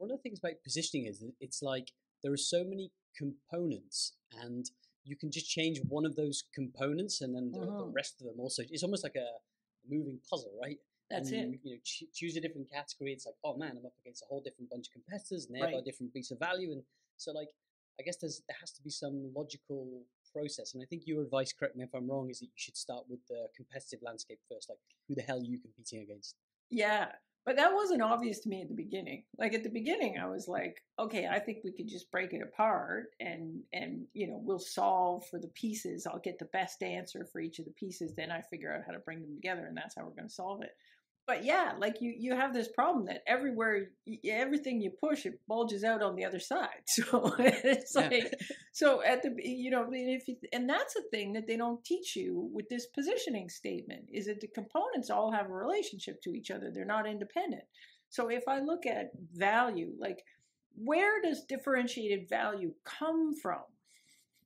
one of the things about positioning is that it's like there are so many components, and you can just change one of those components, and then the rest of them also. It's almost like a moving puzzle, right? That's and it. You choose a different category. It's like, oh man, I'm up against a whole different bunch of competitors, and they have a different piece of value, and so like I guess there has to be some logical process. And I think your advice, correct me if I'm wrong, is that you should start with the competitive landscape first, like who the hell are you competing against? Yeah. But that wasn't obvious to me at the beginning. Like at the beginning, I was like, okay, I think we could just break it apart and we'll solve for the pieces. I'll get the best answer for each of the pieces. Then I figure out how to bring them together, and that's how we're going to solve it. But yeah, like you have this problem that everywhere, everything you push, it bulges out on the other side. So it's like, so at the, and that's a thing that they don't teach you with this positioning statement, is that the components all have a relationship to each other. They're not independent. So if I look at value, like where does differentiated value come from?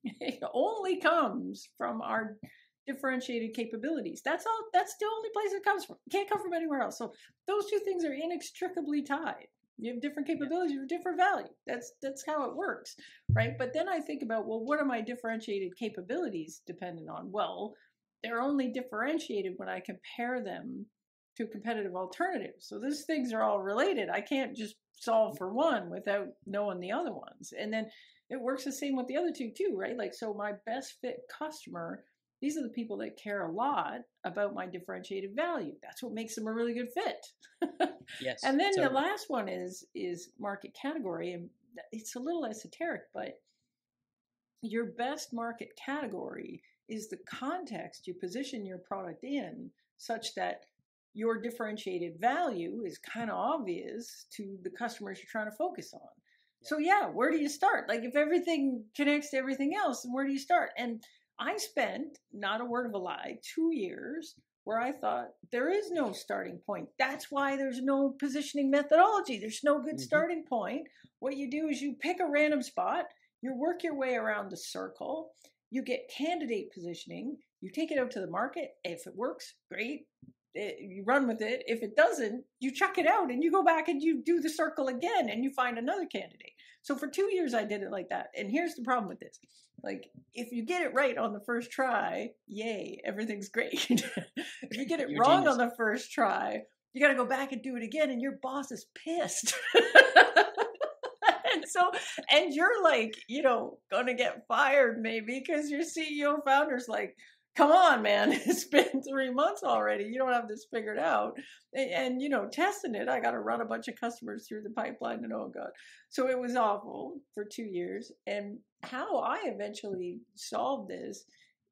It only comes from our differentiated capabilities. That's all. That's the only place it comes from. It can't come from anywhere else. So those two things are inextricably tied. You have different capabilities, you have different value. That's how it works, right? But then I think about, well, what are my differentiated capabilities dependent on? Well, they're only differentiated when I compare them to competitive alternatives. So these things are all related. I can't just solve for one without knowing the other ones. And then it works the same with the other two too, right? Like, so my best fit customer, these are the people that care a lot about my differentiated value. That's what makes them a really good fit. Yes. And then the last one is market category. And it's a little esoteric, but your best market category is the context you position your product in, such that your differentiated value is kind of obvious to the customers you're trying to focus on. So yeah, where do you start? Like if everything connects to everything else, then where do you start? And I spent, not a word of a lie, 2 years where I thought there is no starting point. That's why there's no positioning methodology. There's no good starting point. What you do is you pick a random spot, you work your way around the circle, you get candidate positioning, you take it out to the market. If it works, great. You run with it. If it doesn't, you chuck it out and you go back and you do the circle again and you find another candidate. So for 2 years, I did it like that. And here's the problem with this. Like, if you get it right on the first try, yay, everything's great. If you get it wrong on the first try, you got to go back and do it again, and your boss is pissed. And you're like, going to get fired maybe because your CEO founder's like, come on, man, it's been 3 months already. You don't have this figured out. And testing it, I got to run a bunch of customers through the pipeline and oh God. So it was awful for 2 years. And how I eventually solved this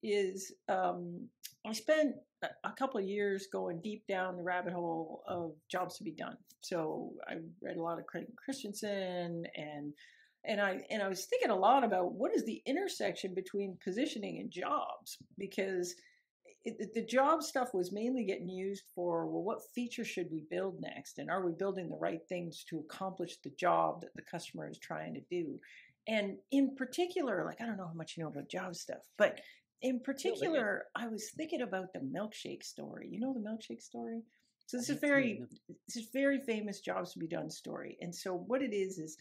is I spent a couple of years going deep down the rabbit hole of jobs to be done. So I read a lot of Craig Christensen and I was thinking a lot about what is the intersection between positioning and jobs, because the job stuff was mainly getting used for, well, what feature should we build next? And are we building the right things to accomplish the job that the customer is trying to do? And in particular, like, I don't know how much you know about job stuff, but in particular, I was thinking about the milkshake story. You know the milkshake story? So this is a very famous jobs to be done story. And so what it is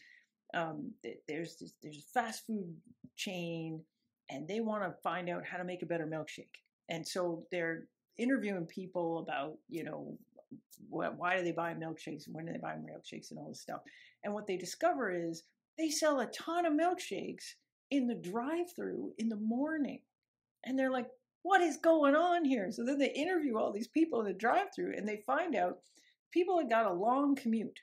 there's a fast food chain and they want to find out how to make a better milkshake. And so they're interviewing people about, why do they buy milkshakes and when do they buy milkshakes and all this stuff. And what they discover is they sell a ton of milkshakes in the drive-through in the morning. And they're like, what is going on here? So then they interview all these people in the drive-through and they find out people have got a long commute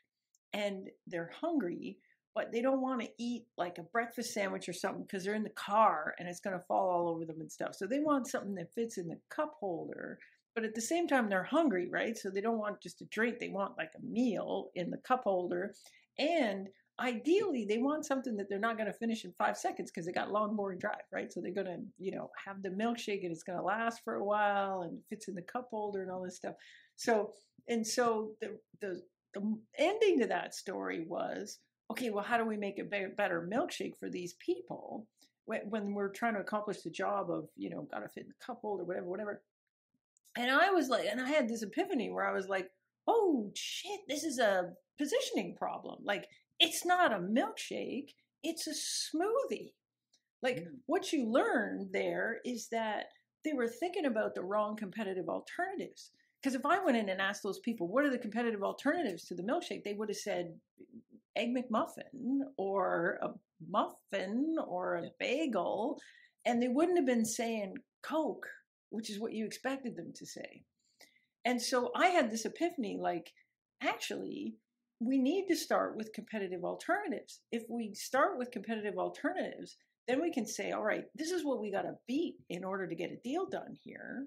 and they're hungry, but they don't want to eat like a breakfast sandwich or something because they're in the car and it's going to fall all over them and stuff. So they want something that fits in the cup holder, but at the same time they're hungry, right? So they don't want just a drink. They want like a meal in the cup holder. And ideally they want something that they're not going to finish in 5 seconds because they got long, boring drive, right? So they're going to, have the milkshake and it's going to last for a while and it fits in the cup holder and all this stuff. So the ending to that story was, okay, well, how do we make a better milkshake for these people when we're trying to accomplish the job of, got to fit in the cup holder, whatever. And I was like, and I had this epiphany where I was like, oh shit, this is a positioning problem. Like it's not a milkshake, it's a smoothie. Like what you learned there is that they were thinking about the wrong competitive alternatives. Because if I went in and asked those people, what are the competitive alternatives to the milkshake? They would have said Egg McMuffin or a muffin or a bagel. And they wouldn't have been saying Coke, which is what you expected them to say. And so I had this epiphany, like, actually, we need to start with competitive alternatives. If we start with competitive alternatives, then we can say, all right, this is what we got to beat in order to get a deal done here.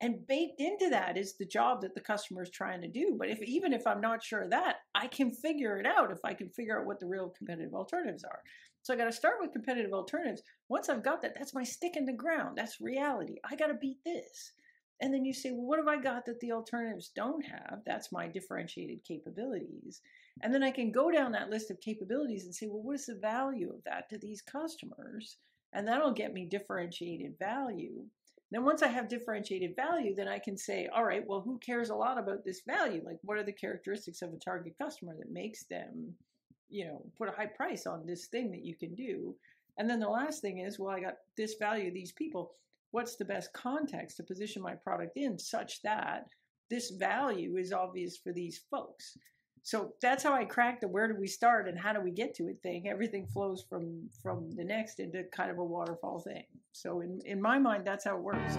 And baked into that is the job that the customer is trying to do. But even if I'm not sure of that, I can figure it out if I can figure out what the real competitive alternatives are. So I got to start with competitive alternatives. Once I've got that, that's my stick in the ground. That's reality. I got to beat this. And then you say, well, what have I got that the alternatives don't have? That's my differentiated capabilities. And then I can go down that list of capabilities and say, well, what is the value of that to these customers? And that'll get me differentiated value. Then once I have differentiated value, then I can say, all right, well, who cares a lot about this value? Like, what are the characteristics of a target customer that makes them, put a high price on this thing that you can do? And then the last thing is, well, I got this value, these people. What's the best context to position my product in such that this value is obvious for these folks? So that's how I cracked the where do we start and how do we get to it thing. Everything flows from the next into kind of a waterfall thing. So in my mind, that's how it works.